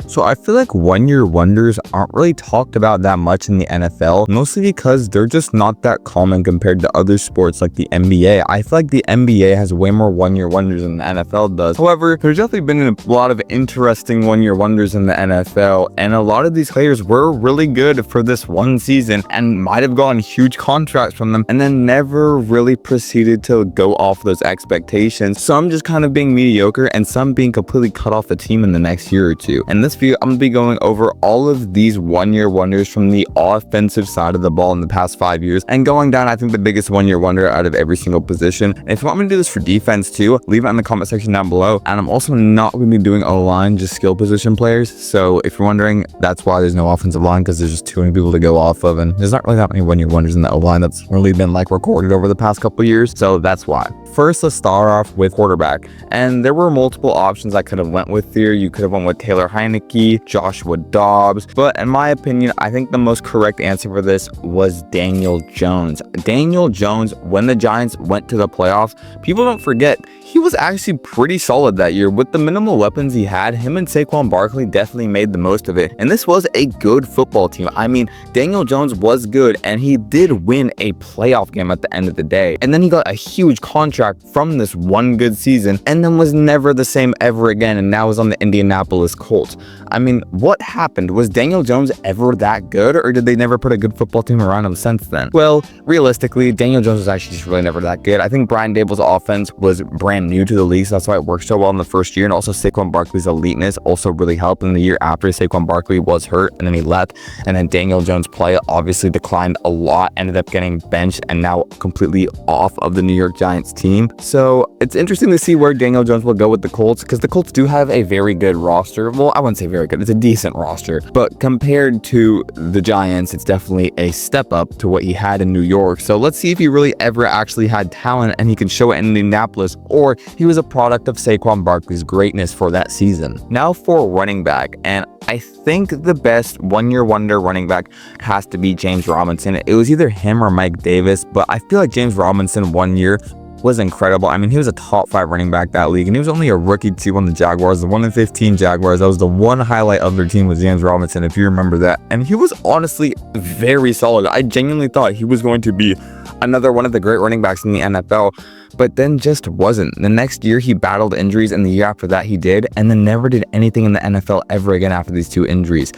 So I feel like one-year wonders aren't really talked about that much in the NFL, mostly because they're just not that common compared to other sports like the NBA. I feel like the NBA has way more one-year wonders than the NFL does. However, there's definitely been a lot of interesting one-year wonders in the NFL, and a lot of these players were really good for this one season and might have gotten huge contracts from them and then never really proceeded to go off those expectations. Some just kind of being mediocre and some being completely cut off the team in the next year or two. In this video, I'm going to be going over all of these one-year wonders from the offensive side of the ball in the past 5 years and going down, I think, the biggest one-year wonder out of every single position. And if you want me to do this for defense too, leave it in the comment section down below. And I'm also not going to be doing O-line, just skill position players. So if you're wondering, that's why there's no offensive line, because there's just too many people to go off of, and there's not really that many one-year wonders in the O-line that's really been like recorded over the past couple years. So that's why. First, let's start off with quarterback. And there were multiple options I could have went with here. You could have went with Taylor Heineke, Joshua Dobbs, but in my opinion, I think the most correct answer for this was Daniel Jones. Daniel Jones, when the Giants went to the playoffs, people don't forget, he was actually pretty solid that year. With the minimal weapons he had, him and Saquon Barkley definitely made the most of it. And this was a good football team. I mean, Daniel Jones was good, and he did win a playoff game at the end of the day. And then he got a huge contract from this one good season, and then was never the same ever again, and now is on the Indianapolis Colts. I mean, what happened? Was Daniel Jones ever that good, or did they never put a good football team around him since then? Well, realistically, Daniel Jones was actually just really never that good. I think Brian Dable's offense was brand new to the league, so that's why it worked so well in the first year, and also Saquon Barkley's eliteness also really helped in the year after Saquon Barkley was hurt, and then he left, and then Daniel Jones' play obviously declined a lot, ended up getting benched, and now completely off of the New York Giants team. So it's interesting to see where Daniel Jones will go with the Colts, because the Colts do have a very good roster. Well, I wouldn't say very good, it's a decent roster, but compared to the Giants, it's definitely a step up to what he had in New York. So let's see if he really ever actually had talent and he can show it in Indianapolis, or he was a product of Saquon Barkley's greatness for that season. Now for running back, and I think the best one-year wonder running back has to be James Robinson. It was either him or Mike Davis, but I feel like James Robinson 1 year was incredible. I mean, he was a top 5 running back that league, and he was only a rookie too on the Jaguars, the 1-15 Jaguars. That was the one highlight of their team was James Robinson, if you remember that. And he was honestly very solid. I genuinely thought he was going to be another one of the great running backs in the NFL, but then just wasn't. The next year he battled injuries, and the year after that he did, and then never did anything in the NFL ever again after these 2 injuries.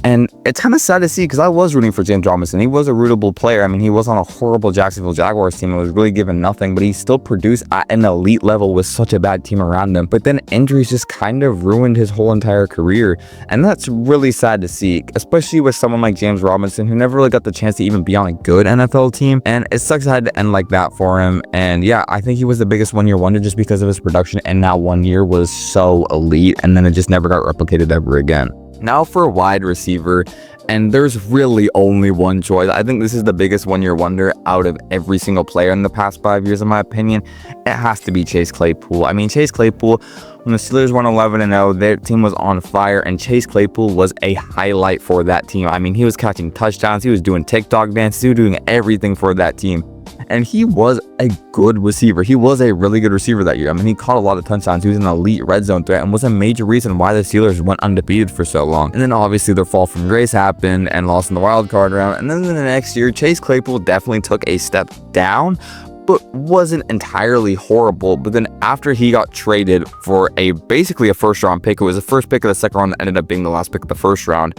And it's kind of sad to see, because I was rooting for James Robinson. He was a rootable player. I mean, he was on a horrible Jacksonville Jaguars team. It was really given nothing, but he still produced at an elite level with such a bad team around him. But then injuries just kind of ruined his whole entire career. And that's really sad to see, especially with someone like James Robinson, who never really got the chance to even be on a good NFL team. And it sucks it had to end like that for him. And yeah, I think he was the biggest one-year wonder just because of his production. And now 1 year was so elite, and then it just never got replicated ever again. Now for wide receiver, and there's really only one choice. I think this is the biggest one-year wonder out of every single player in the past 5 years, in my opinion. It has to be Chase Claypool. I mean, Chase Claypool, when the Steelers went 11-0, their team was on fire, and Chase Claypool was a highlight for that team. I mean, he was catching touchdowns, he was doing TikTok dances, he was doing everything for that team. And he was a good receiver. He was a really good receiver that year. I mean, he caught a lot of touchdowns. He was an elite red zone threat and was a major reason why the Steelers went undefeated for so long. And then obviously their fall from grace happened and lost in the wild card round. And then in the next year, Chase Claypool definitely took a step down, but wasn't entirely horrible. But then after he got traded for basically a first round pick, it was the first pick of the second round that ended up being the last pick of the first round.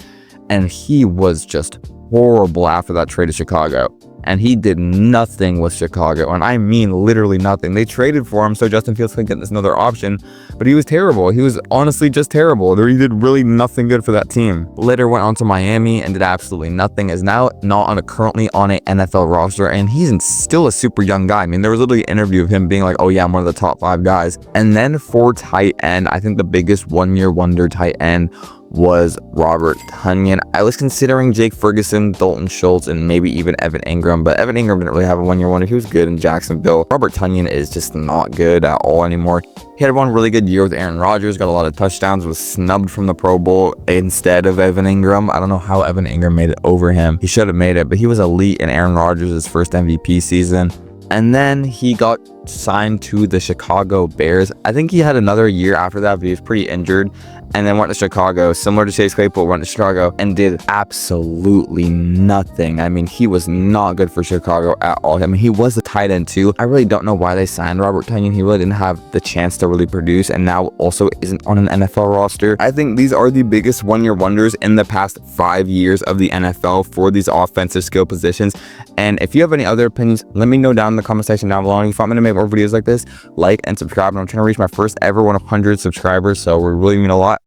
And he was just horrible after that trade to Chicago. And he did nothing with Chicago, and I mean literally nothing. They traded for him so Justin Fields could get this another option, but he was terrible. He was honestly just terrible. He did really nothing good for that team. Later went on to Miami and did absolutely nothing. Is now not currently on an NFL roster, and he's still a super young guy. I mean, there was literally an interview of him being like, oh yeah, I'm one of the top 5 guys. And then for tight end, I think the biggest one-year wonder tight end was Robert Tonyan. I was considering Jake Ferguson, Dalton Schultz, and maybe even Evan Ingram, but Evan Ingram didn't really have a one-year wonder. He was good in Jacksonville. Robert Tonyan is just not good at all anymore. He had one really good year with Aaron Rodgers, got a lot of touchdowns, was snubbed from the Pro Bowl instead of Evan Ingram. I don't know how Evan Ingram made it over him. He should have made it, but he was elite in Aaron Rodgers' first MVP season. And then he got signed to the Chicago Bears. I think he had another year after that, but he was pretty injured. and then went to Chicago, similar to Chase Claypool, went to Chicago and did absolutely nothing. I mean, he was not good for Chicago at all. I mean, he was the tight end too. I really don't know why they signed Robert Tonyan. He really didn't have the chance to really produce, and now also isn't on an NFL roster. I think these are the biggest one-year wonders in the past 5 years of the NFL for these offensive skill positions. And if you have any other opinions, let me know down in the comment section down below. And if you want me to make more videos like this, like and subscribe. And I'm trying to reach my first ever 100 subscribers, so we really mean a lot.